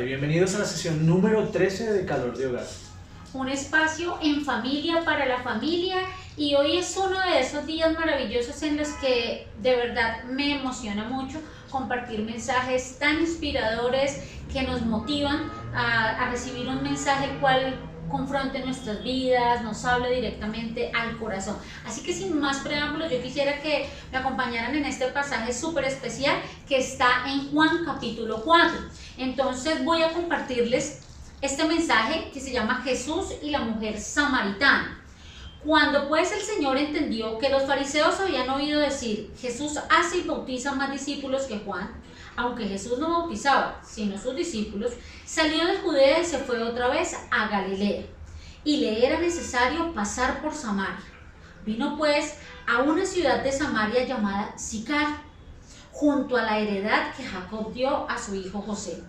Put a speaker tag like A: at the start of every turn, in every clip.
A: tarde, bienvenidos a la sesión número 13 de Calor de Hogar.
B: Un espacio en familia para la familia, y hoy es uno de esos días maravillosos en los que de verdad me emociona mucho compartir mensajes tan inspiradores que nos motivan a recibir un mensaje el cual confronte nuestras vidas, nos hable directamente al corazón. Así que sin más preámbulos, yo quisiera que me acompañaran en este pasaje súper especial que está en Juan capítulo 4. Entonces voy a compartirles este mensaje que se llama Jesús y la mujer samaritana. Cuando pues el Señor entendió que los fariseos habían oído decir: Jesús hace y bautiza más discípulos que Juan, aunque Jesús no bautizaba, sino sus discípulos, salió de Judea y se fue otra vez a Galilea, y le era necesario pasar por Samaria. Vino pues a una ciudad de Samaria llamada Sicar, junto a la heredad que Jacob dio a su hijo José.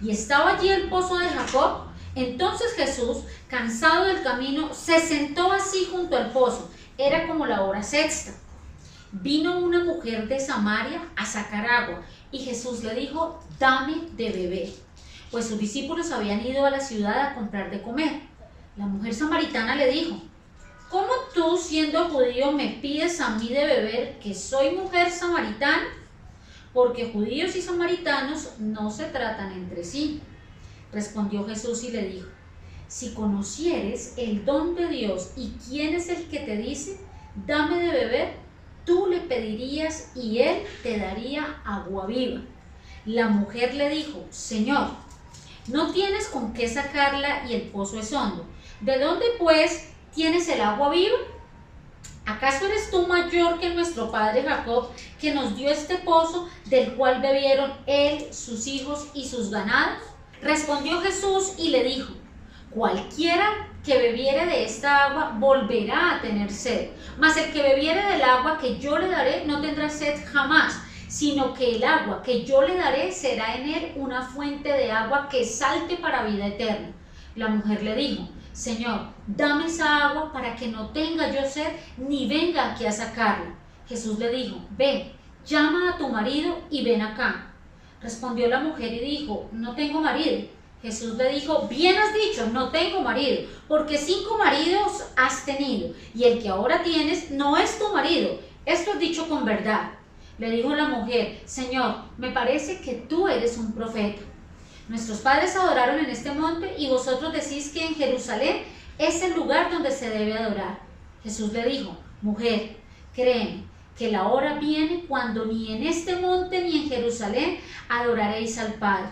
B: Y estaba allí el pozo de Jacob. Entonces Jesús, cansado del camino, se sentó así junto al pozo. Era como la hora sexta. Vino una mujer de Samaria a sacar agua, y Jesús le dijo: dame de beber, pues sus discípulos habían ido a la ciudad a comprar de comer. La mujer samaritana le dijo: ¿cómo tú, siendo judío, me pides a mí de beber, que soy mujer samaritana? Porque judíos y samaritanos no se tratan entre sí. Respondió Jesús y le dijo: si conocieres el don de Dios y quién es el que te dice: dame de beber, tú le pedirías y él te daría agua viva. La mujer le dijo: Señor, no tienes con qué sacarla y el pozo es hondo. ¿De dónde pues tienes el agua viva? ¿Acaso eres tú mayor que nuestro padre Jacob, que nos dio este pozo, del cual bebieron él, sus hijos y sus ganados? Respondió Jesús y le dijo: cualquiera que bebiere de esta agua volverá a tener sed, mas el que bebiere del agua que yo le daré no tendrá sed jamás, sino que el agua que yo le daré será en él una fuente de agua que salte para vida eterna. La mujer le dijo: Señor, dame esa agua para que no tenga yo sed ni venga aquí a sacarla. Jesús le dijo: ve, llama a tu marido y ven acá. Respondió la mujer y dijo: no tengo marido. Jesús le dijo: bien has dicho, no tengo marido, porque 5 maridos has tenido, y el que ahora tienes no es tu marido. Esto has dicho con verdad. Le dijo la mujer: Señor, me parece que tú eres un profeta. Nuestros padres adoraron en este monte, y vosotros decís que en Jerusalén es el lugar donde se debe adorar. Jesús le dijo: mujer, créeme que la hora viene cuando ni en este monte ni en Jerusalén adoraréis al Padre.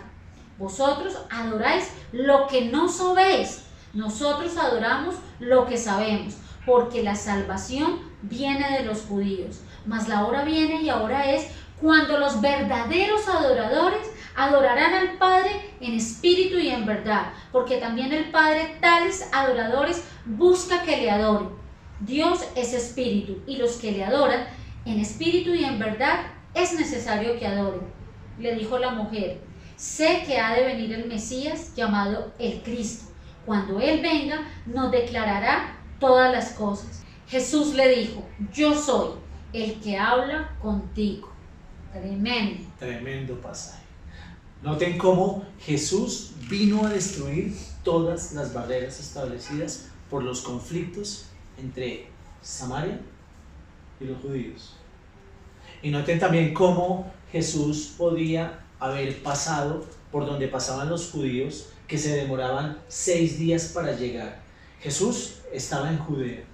B: Vosotros adoráis lo que no sabéis, nosotros adoramos lo que sabemos, porque la salvación viene de los judíos. Mas la hora viene, y ahora es, cuando los verdaderos adoradores adorarán al Padre en espíritu y en verdad, porque también el Padre tales adoradores busca que le adoren. Dios es espíritu, y los que le adoran en espíritu y en verdad es necesario que adoren. Le dijo la mujer: sé que ha de venir el Mesías, llamado el Cristo. Cuando Él venga, nos declarará todas las cosas. Jesús le dijo: yo soy el que habla contigo. Tremendo.
A: Tremendo pasaje. Noten cómo Jesús vino a destruir todas las barreras establecidas por los conflictos entre Samaria y los judíos. Y noten también cómo Jesús podía haber pasado por donde pasaban los judíos, que se demoraban 6 días para llegar. Jesús estaba en Judea,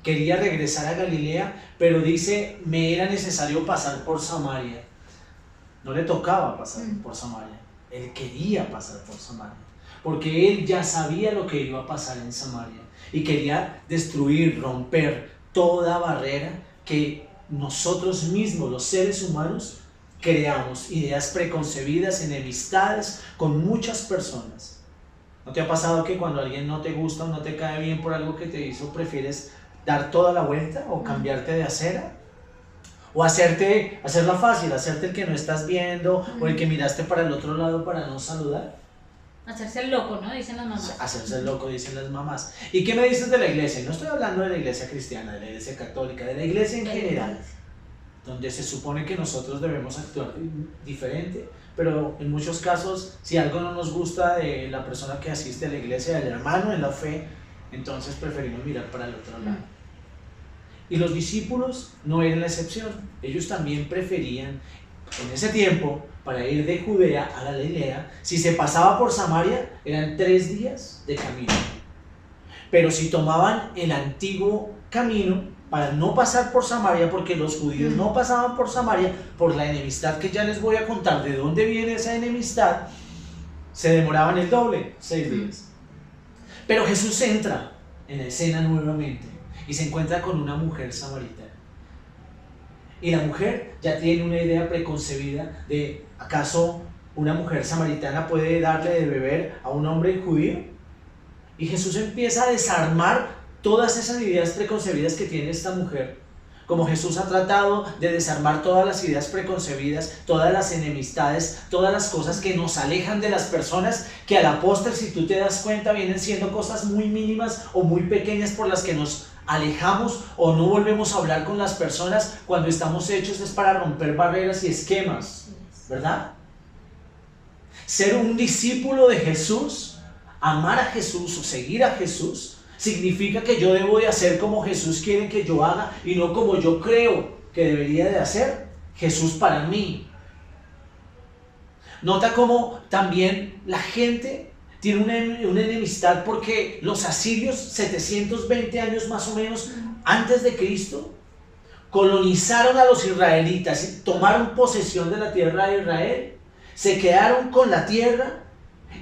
A: quería regresar a Galilea, pero dice: me era necesario pasar por Samaria. No le tocaba pasar por Samaria, él quería pasar por Samaria, porque él ya sabía lo que iba a pasar en Samaria, y quería destruir, romper toda barrera que nosotros mismos, los seres humanos, creamos, ideas preconcebidas, enemistades con muchas personas. ¿No te ha pasado que cuando alguien no te gusta o no te cae bien por algo que te hizo, prefieres dar toda la vuelta o cambiarte de acera? O hacerla fácil, hacerte el que no estás viendo, o el que miraste para el otro lado para no saludar.
B: Hacerse el loco, ¿no? Dicen las mamás.
A: Hacerse el loco, dicen las mamás. ¿Y qué me dices de la iglesia? No estoy hablando de la iglesia cristiana, de la iglesia católica, de la iglesia en general, donde se supone que nosotros debemos actuar diferente, pero en muchos casos, si algo no nos gusta de la persona que asiste a la iglesia, del hermano en la fe, entonces preferimos mirar para el otro lado. Y los discípulos no eran la excepción. Ellos también preferían, en ese tiempo, para ir de Judea a Galilea, si se pasaba por Samaria, eran 3 días de camino. Pero si tomaban el antiguo camino, para no pasar por Samaria, porque los judíos no pasaban por Samaria, por la enemistad que ya les voy a contar de dónde viene esa enemistad, se demoraban el doble, 6 días. Pero Jesús entra en la escena nuevamente y se encuentra con una mujer samaritana. Y la mujer ya tiene una idea preconcebida de, ¿acaso una mujer samaritana puede darle de beber a un hombre judío? Y Jesús empieza a desarmar todas esas ideas preconcebidas que tiene esta mujer. Como Jesús ha tratado de desarmar todas las ideas preconcebidas, todas las enemistades, todas las cosas que nos alejan de las personas, que a la postre, si tú te das cuenta, vienen siendo cosas muy mínimas o muy pequeñas por las que nos alejamos o no volvemos a hablar con las personas cuando estamos hechos es para romper barreras y esquemas, ¿verdad? Ser un discípulo de Jesús, amar a Jesús o seguir a Jesús, significa que yo debo de hacer como Jesús quiere que yo haga y no como yo creo que debería de hacer Jesús para mí. Nota cómo también la gente tiene una enemistad porque los asirios, 720 años más o menos antes de Cristo, colonizaron a los israelitas y tomaron posesión de la tierra de Israel, se quedaron con la tierra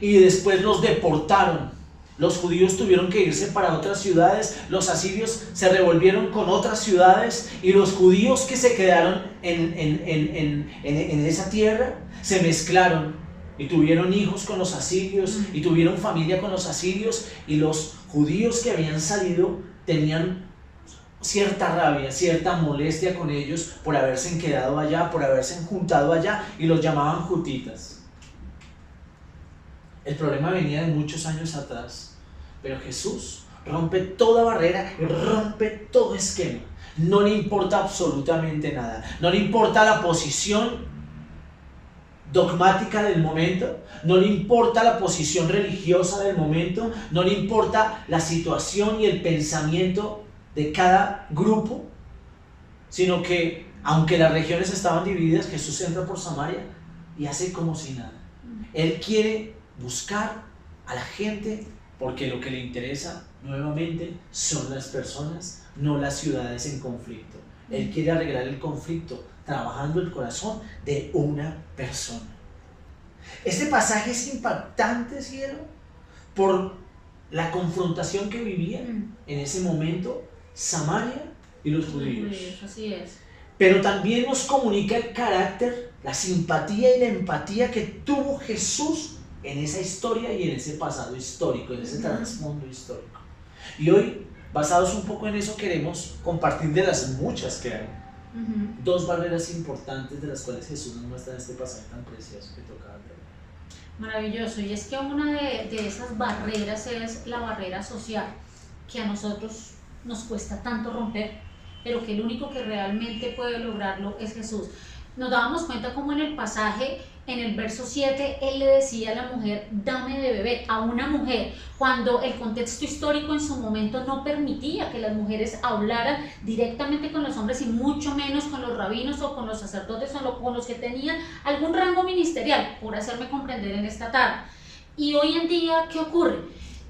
A: y después los deportaron. Los judíos tuvieron que irse para otras ciudades, los asirios se revolvieron con otras ciudades y los judíos que se quedaron en esa tierra se mezclaron y tuvieron hijos con los asirios y tuvieron familia con los asirios, y los judíos que habían salido tenían cierta rabia, cierta molestia con ellos por haberse quedado allá, por haberse juntado allá, y los llamaban jutitas. El problema venía de muchos años atrás, pero Jesús rompe toda barrera y rompe todo esquema. No le importa absolutamente nada, no le importa la posición dogmática del momento, no le importa la posición religiosa del momento, no le importa la situación y el pensamiento de cada grupo, sino que aunque las regiones estaban divididas, Jesús entra por Samaria y hace como si nada. Él quiere buscar a la gente porque lo que le interesa nuevamente son las personas, no las ciudades en conflicto. Él quiere arreglar el conflicto trabajando el corazón de una persona. Este pasaje es impactante, cielo, por la confrontación que vivían en ese momento Samaria y los judíos.
B: Así es.
A: Pero también nos comunica el carácter, la simpatía y la empatía que tuvo Jesús en esa historia y en ese pasado histórico, en ese trasfondo histórico. Y hoy, basados un poco en eso, queremos compartir de las muchas que hay. 2 barreras importantes de las cuales Jesús nos muestra en este pasaje tan precioso que toca ver.
B: Maravilloso, y es que una de esas barreras es la barrera social, que a nosotros nos cuesta tanto romper, pero que el único que realmente puede lograrlo es Jesús. Nos dábamos cuenta como en el pasaje, en el verso 7, él le decía a la mujer, dame de beber, a una mujer, cuando el contexto histórico en su momento no permitía que las mujeres hablaran directamente con los hombres y mucho menos con los rabinos o con los sacerdotes o con los que tenían algún rango ministerial, por hacerme comprender en esta tarde. Y hoy en día, ¿qué ocurre?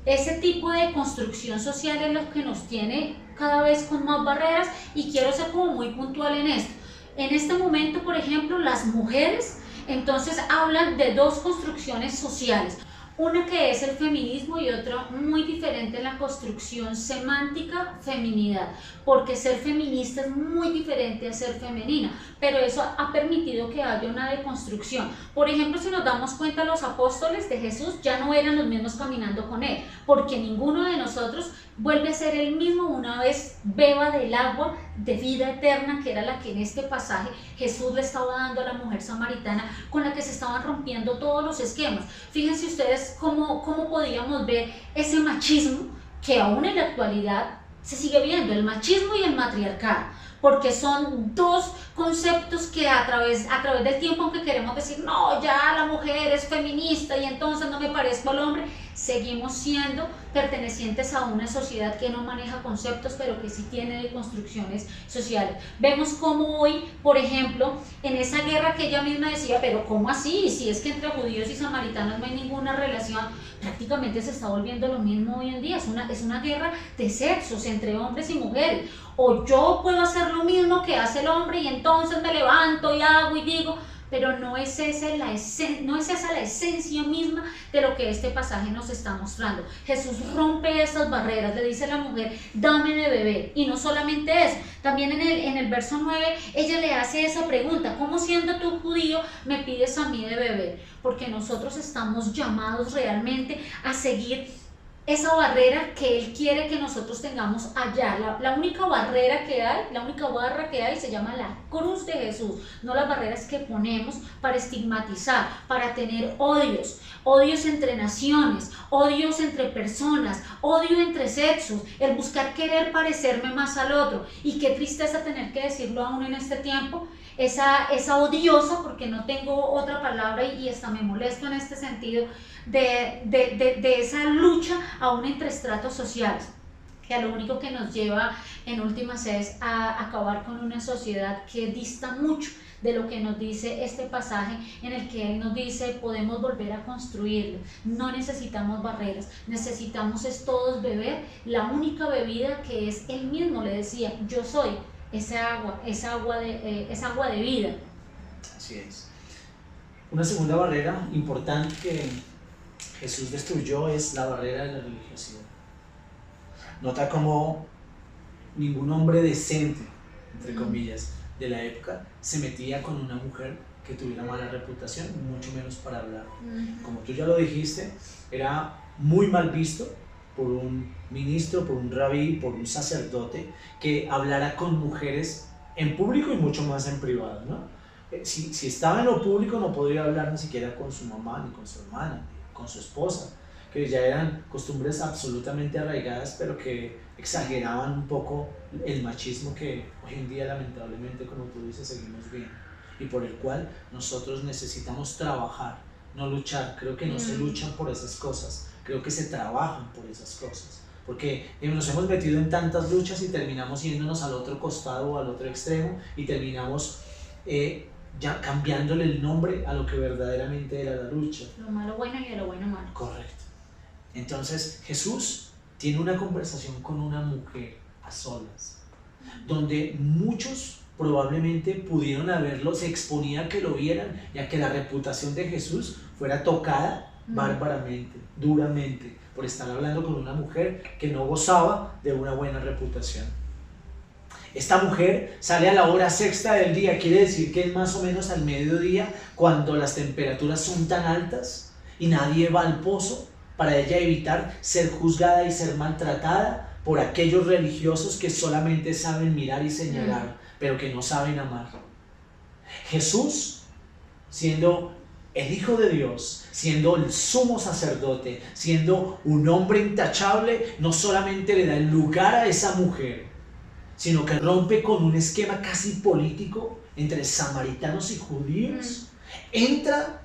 B: Ese tipo de construcción social es lo que nos tiene cada vez con más barreras, y quiero ser como muy puntual en esto. En este momento, por ejemplo, las mujeres entonces hablan de 2 construcciones sociales, una que es el feminismo y otra muy diferente en la construcción semántica, feminidad, porque ser feminista es muy diferente a ser femenina, pero eso ha permitido que haya una deconstrucción. Por ejemplo, si nos damos cuenta, los apóstoles de Jesús ya no eran los mismos caminando con él, porque ninguno de nosotros vuelve a ser el mismo una vez beba del agua de vida eterna, que era la que en este pasaje Jesús le estaba dando a la mujer samaritana, con la que se estaban rompiendo todos los esquemas. Fíjense ustedes cómo podíamos ver ese machismo que aún en la actualidad se sigue viendo, el machismo y el matriarcado. porque son dos conceptos que a través del tiempo, aunque queremos decir, no, ya la mujer es feminista y entonces no me parezco al hombre, seguimos siendo pertenecientes a una sociedad que no maneja conceptos, pero que sí tiene construcciones sociales. Vemos como hoy, por ejemplo, en esa guerra que ella misma decía, pero ¿cómo así? Si es que entre judíos y samaritanos no hay ninguna relación, prácticamente se está volviendo lo mismo hoy en día. Es una guerra de sexos entre hombres y mujeres. O yo puedo hacer lo mismo que hace el hombre y entonces me levanto y hago y digo, pero no es esa la esencia misma de lo que este pasaje nos está mostrando. Jesús rompe esas barreras, le dice a la mujer, dame de beber. Y no solamente eso, también en el verso 9, ella le hace esa pregunta, ¿cómo siendo tú judío me pides a mí de beber? Porque nosotros estamos llamados realmente a seguir esa barrera que Él quiere que nosotros tengamos allá. La única barrera que hay, la única barra que hay se llama la cruz de Jesús, no las barreras que ponemos para estigmatizar, para tener odios entre naciones, odios entre personas, odio entre sexos, el buscar querer parecerme más al otro. Y qué tristeza tener que decirlo aún en este tiempo, esa odiosa, porque no tengo otra palabra y hasta me molesto en este sentido, de esa lucha aún entre estratos sociales, que a lo único que nos lleva en últimas es a acabar con una sociedad que dista mucho de lo que nos dice este pasaje, en el que Él nos dice podemos volver a construirlo, no necesitamos barreras, necesitamos es todos beber la única bebida que es Él mismo, le decía, yo soy esa agua de vida.
A: Así es. Una segunda barrera importante que Jesús destruyó es la barrera de la religiosidad. Nota cómo ningún hombre decente, entre comillas, de la época se metía con una mujer que tuviera mala reputación, mucho menos para hablar. Como tú ya lo dijiste, era muy mal visto por un ministro, por un rabí, por un sacerdote que hablara con mujeres en público y mucho más en privado, ¿no? Si estaba en lo público no podría hablar ni siquiera con su mamá, ni con su hermana, ni con su esposa, que ya eran costumbres absolutamente arraigadas, pero que exageraban un poco el machismo que hoy en día lamentablemente, como tú dices, seguimos viendo y por el cual nosotros necesitamos trabajar, no luchar. Creo que no se luchan por esas cosas, creo que se trabajan por esas cosas, porque nos hemos metido en tantas luchas y terminamos yéndonos al otro costado o al otro extremo y terminamos ya cambiándole el nombre a lo que verdaderamente era la lucha.
B: Lo malo bueno y de lo bueno malo.
A: Correcto. Entonces Jesús tiene una conversación con una mujer a solas, donde muchos probablemente pudieron haberlo, se exponía a que lo vieran y a que la reputación de Jesús fuera tocada bárbaramente, duramente, por estar hablando con una mujer que no gozaba de una buena reputación. Esta mujer sale a la hora sexta del día, quiere decir que es más o menos al mediodía, cuando las temperaturas son tan altas y nadie va al pozo, para ella evitar ser juzgada y ser maltratada por aquellos religiosos que solamente saben mirar y señalar, pero que no saben amar. Jesús, siendo el Hijo de Dios, siendo el sumo sacerdote, siendo un hombre intachable, no solamente le da el lugar a esa mujer, sino que rompe con un esquema casi político entre samaritanos y judíos. Entra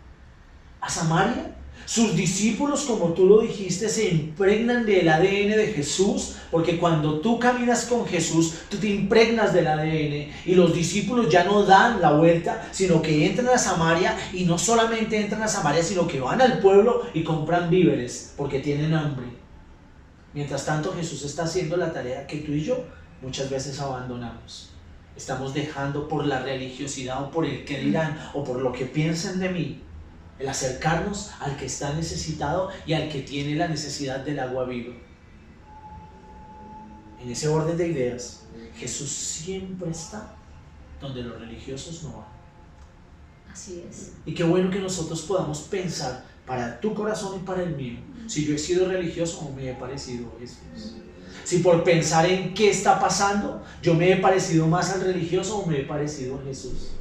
A: a Samaria. Sus discípulos, como tú lo dijiste, se impregnan del ADN de Jesús, porque cuando tú caminas con Jesús, tú te impregnas del ADN, y los discípulos ya no dan la vuelta, sino que entran a Samaria, y no solamente entran a Samaria, sino que van al pueblo y compran víveres, porque tienen hambre. Mientras tanto, Jesús está haciendo la tarea que tú y yo muchas veces abandonamos. Estamos dejando por la religiosidad o por el que dirán o por lo que piensen de mí, el acercarnos al que está necesitado y al que tiene la necesidad del agua viva. En ese orden de ideas, Jesús siempre está donde los religiosos no van.
B: Así es.
A: Y qué bueno que nosotros podamos pensar para tu corazón y para el mío, si yo he sido religioso o me he parecido a Jesús. Si por pensar en qué está pasando, yo me he parecido más al religioso o me he parecido a Jesús.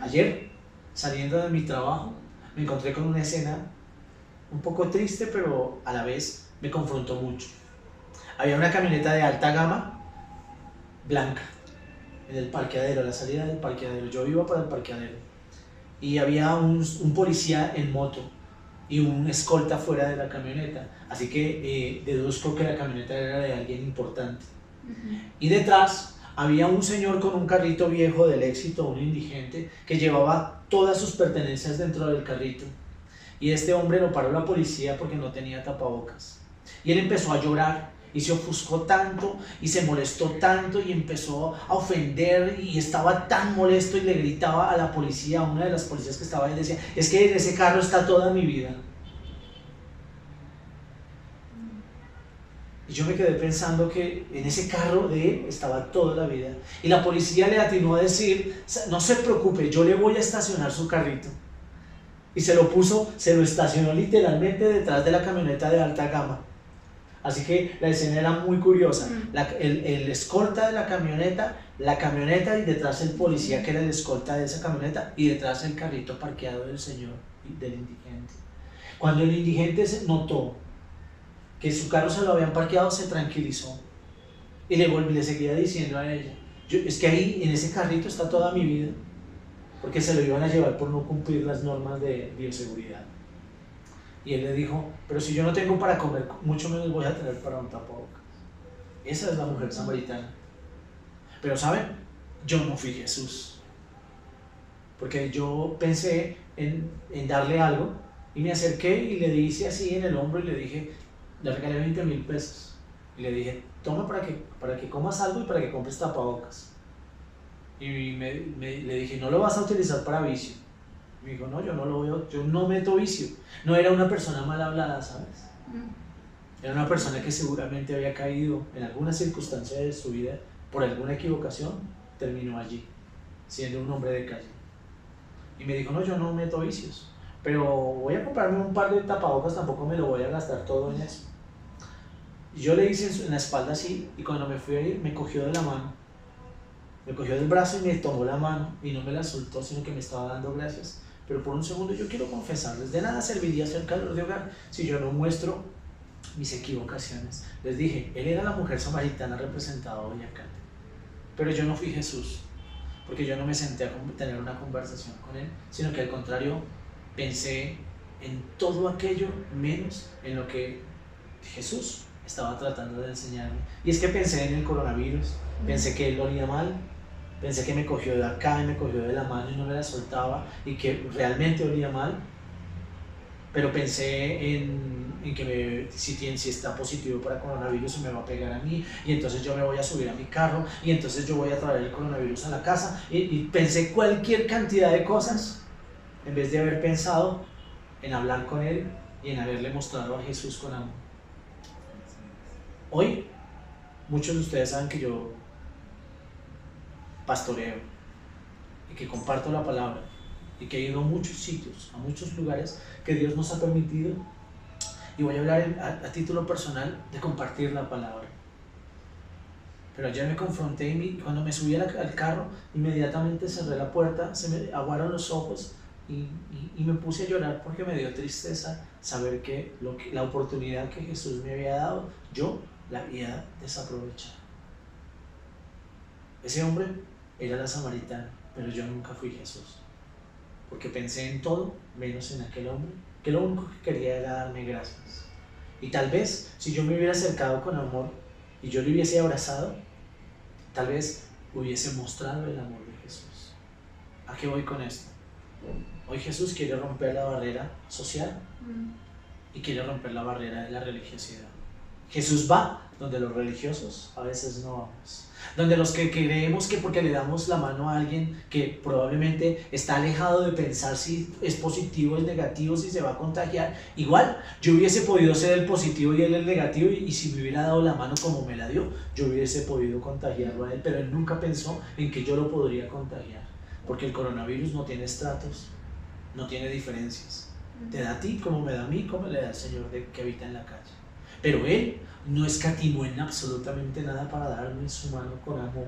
A: Ayer, saliendo de mi trabajo, me encontré con una escena un poco triste, pero a la vez me confrontó mucho. Había una camioneta de alta gama, blanca, en el parqueadero, a la salida del parqueadero. Yo iba para el parqueadero y había un policía en moto y un escolta fuera de la camioneta, así que deduzco que la camioneta era de alguien importante. Y detrás había un señor con un carrito viejo del Éxito, un indigente, que llevaba todas sus pertenencias dentro del carrito. Y este hombre lo paró la policía porque no tenía tapabocas. Y él empezó a llorar y se ofuscó tanto y se molestó tanto y empezó a ofender y estaba tan molesto y le gritaba a la policía, a una de las policías que estaba ahí, decía: es que en ese carro está toda mi vida. Y yo me quedé pensando que en ese carro de él estaba toda la vida. Y la policía le atinó a decir: no se preocupe, yo le voy a estacionar su carrito. Y se lo estacionó literalmente detrás de la camioneta de alta gama. Así que la escena era muy curiosa. El escolta de la camioneta y detrás el policía que era el escolta de esa camioneta y detrás el carrito parqueado del señor, del indigente. Cuando el indigente notó que su carro se lo habían parqueado, se tranquilizó y le seguía diciendo a ella: es que ahí en ese carrito está toda mi vida, porque se lo iban a llevar por no cumplir las normas de bioseguridad. Y él le dijo: pero si yo no tengo para comer, mucho menos voy a tener para un tapabocas. Esa es la mujer samaritana. Pero ¿saben? Yo no fui Jesús, porque yo pensé en darle algo y me acerqué y le hice así en el hombro y le dije, le regalé 20,000 pesos y le dije: toma para que comas algo y para que compres tapabocas. Y le dije: no lo vas a utilizar para vicio. Me dijo: no, yo no meto vicio. No era una persona mal hablada, ¿sabes? Era una persona que seguramente había caído en alguna circunstancia de su vida, por alguna equivocación, terminó allí, siendo un hombre de calle. Y me dijo: no, yo no meto vicios, pero voy a comprarme un par de tapabocas, tampoco me lo voy a gastar todo en eso. Y yo le hice en la espalda así, y cuando me fui a ir, me cogió de la mano, me cogió del brazo y me tomó la mano, y no me la soltó, sino que me estaba dando gracias. Pero por un segundo yo quiero confesarles: de nada serviría ser calor de hogar si yo no muestro mis equivocaciones. Les dije, él era la mujer samaritana representada hoy acá, pero yo no fui Jesús, porque yo no me senté a tener una conversación con él, sino que al contrario, pensé en todo aquello menos en lo que Jesús estaba tratando de enseñarme. Y es que pensé en el coronavirus, pensé que él olía mal, pensé que me cogió de acá y me cogió de la mano y no me la soltaba y que realmente olía mal, pero pensé en que si está positivo para coronavirus se me va a pegar a mí y entonces yo me voy a subir a mi carro y entonces yo voy a traer el coronavirus a la casa y pensé cualquier cantidad de cosas en vez de haber pensado en hablar con él y en haberle mostrado a Jesús con amor. Hoy muchos de ustedes saben que yo pastoreo y que comparto la palabra y que he ido a muchos sitios, a muchos lugares que Dios nos ha permitido, y voy a hablar a título personal de compartir la palabra. Pero ayer me confronté y cuando me subí al carro, inmediatamente cerré la puerta, se me aguaron los ojos y me puse a llorar porque me dio tristeza saber que la oportunidad que Jesús me había dado, yo la había desaprovechado. Ese hombre era la samaritana, pero yo nunca fui Jesús, porque pensé en todo menos en aquel hombre, que lo único que quería era darme gracias. Y tal vez si yo me hubiera acercado con amor y yo le hubiese abrazado, tal vez hubiese mostrado el amor de Jesús. ¿A qué voy con esto? Hoy Jesús quiere romper la barrera social y quiere romper la barrera de la religiosidad. Jesús va donde los religiosos a veces no vamos, donde los que creemos que porque le damos la mano a alguien que probablemente está alejado de pensar si es positivo o es negativo, si se va a contagiar, igual yo hubiese podido ser el positivo y él el negativo, y si me hubiera dado la mano como me la dio, yo hubiese podido contagiarlo a él, pero él nunca pensó en que yo lo podría contagiar, porque el coronavirus no tiene estratos, no tiene diferencias, te da a ti como me da a mí, como le da al Señor que habita en la calle. Pero él no escatimó en absolutamente nada para darme su mano con amor.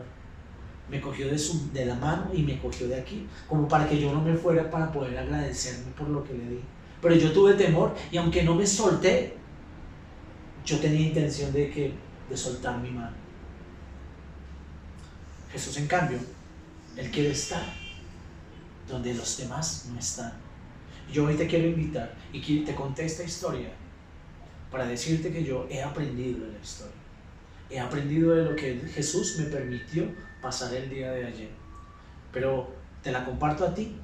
A: Me cogió de la mano y me cogió de aquí, como para que yo no me fuera, para poder agradecerme por lo que le di. Pero yo tuve temor y aunque no me solté, yo tenía intención de soltar mi mano. Jesús, en cambio, Él quiere estar donde los demás no están. Yo hoy te quiero invitar y te conté esta historia para decirte que yo he aprendido de la historia. He aprendido de lo que Jesús me permitió pasar el día de ayer. Pero te la comparto a ti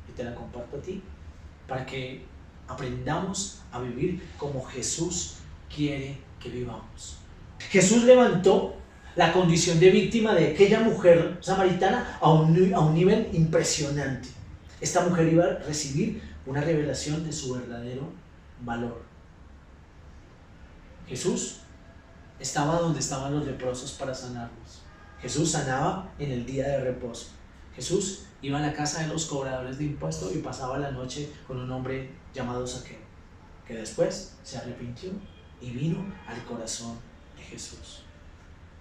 A: y te la comparto a ti para que aprendamos a vivir como Jesús quiere que vivamos. Jesús levantó la condición de víctima de aquella mujer samaritana a un nivel impresionante. Esta mujer iba a recibir una revelación de su verdadero valor. Jesús estaba donde estaban los leprosos para sanarlos. Jesús sanaba en el día de reposo. Jesús iba a la casa de los cobradores de impuestos y pasaba la noche con un hombre llamado Zaqueo, que después se arrepintió y vino al corazón de Jesús.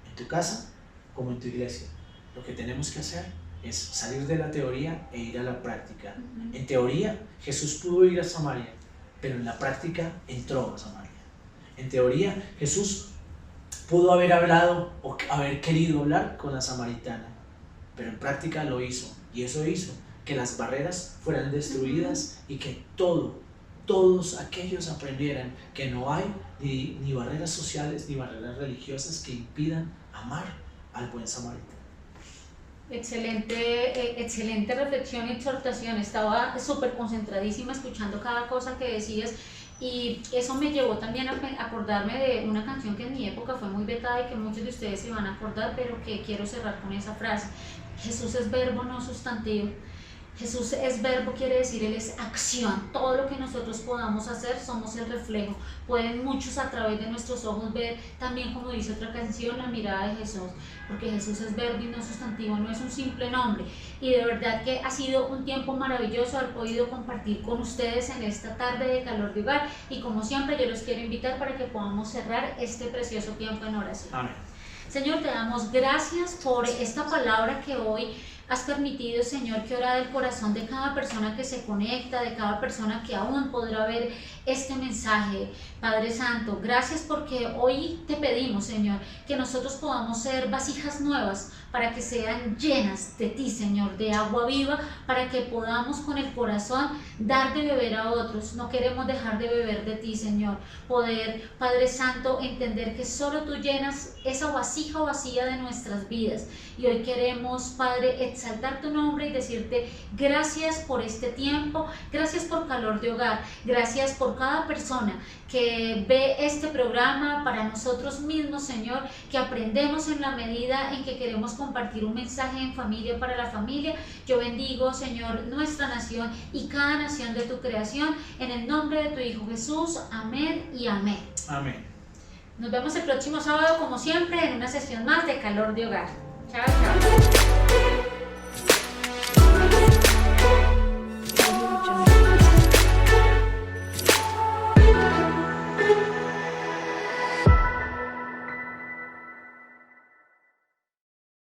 A: En tu casa como en tu iglesia, lo que tenemos que hacer es salir de la teoría e ir a la práctica. En teoría, Jesús pudo ir a Samaria, pero en la práctica entró a Samaria. En teoría, Jesús pudo haber hablado o haber querido hablar con la samaritana, pero en práctica lo hizo, y eso hizo que las barreras fueran destruidas y que todos aquellos aprendieran que no hay ni barreras sociales ni barreras religiosas que impidan amar al buen samaritano.
B: Excelente reflexión y exhortación. Estaba súper concentradísima escuchando cada cosa que decías, y eso me llevó también a acordarme de una canción que en mi época fue muy vetada y que muchos de ustedes se van a acordar, pero que quiero cerrar con esa frase: Jesús es verbo, no sustantivo. Jesús es verbo, quiere decir, Él es acción. Todo lo que nosotros podamos hacer somos el reflejo. Pueden muchos a través de nuestros ojos ver también, como dice otra canción, la mirada de Jesús, porque Jesús es verbo y no sustantivo, no es un simple nombre. Y de verdad que ha sido un tiempo maravilloso haber podido compartir con ustedes en esta tarde de Calor de Hogar, y como siempre yo los quiero invitar para que podamos cerrar este precioso tiempo en oración.
A: Amén.
B: Señor, te damos gracias por esta palabra que hoy has permitido, Señor, que ora del corazón de cada persona que se conecta, de cada persona que aún podrá ver este mensaje. Padre Santo, gracias porque hoy te pedimos, Señor, que nosotros podamos ser vasijas nuevas para que sean llenas de ti, Señor, de agua viva, para que podamos con el corazón dar de beber a otros. No queremos dejar de beber de ti, Señor. Poder, Padre Santo, entender que solo tú llenas esa vasija vacía de nuestras vidas. Y hoy queremos, Padre, exaltar tu nombre y decirte gracias por este tiempo, gracias por Calor de Hogar, gracias por cada persona que ve este programa para nosotros mismos, Señor, que aprendemos en la medida en que queremos compartir un mensaje en familia para la familia. Yo bendigo, Señor, nuestra nación y cada nación de tu creación, en el nombre de tu Hijo Jesús. Amén y amén.
A: Amén.
B: Nos vemos el próximo sábado, como siempre, en una sesión más de Calor de Hogar. Chao, chao.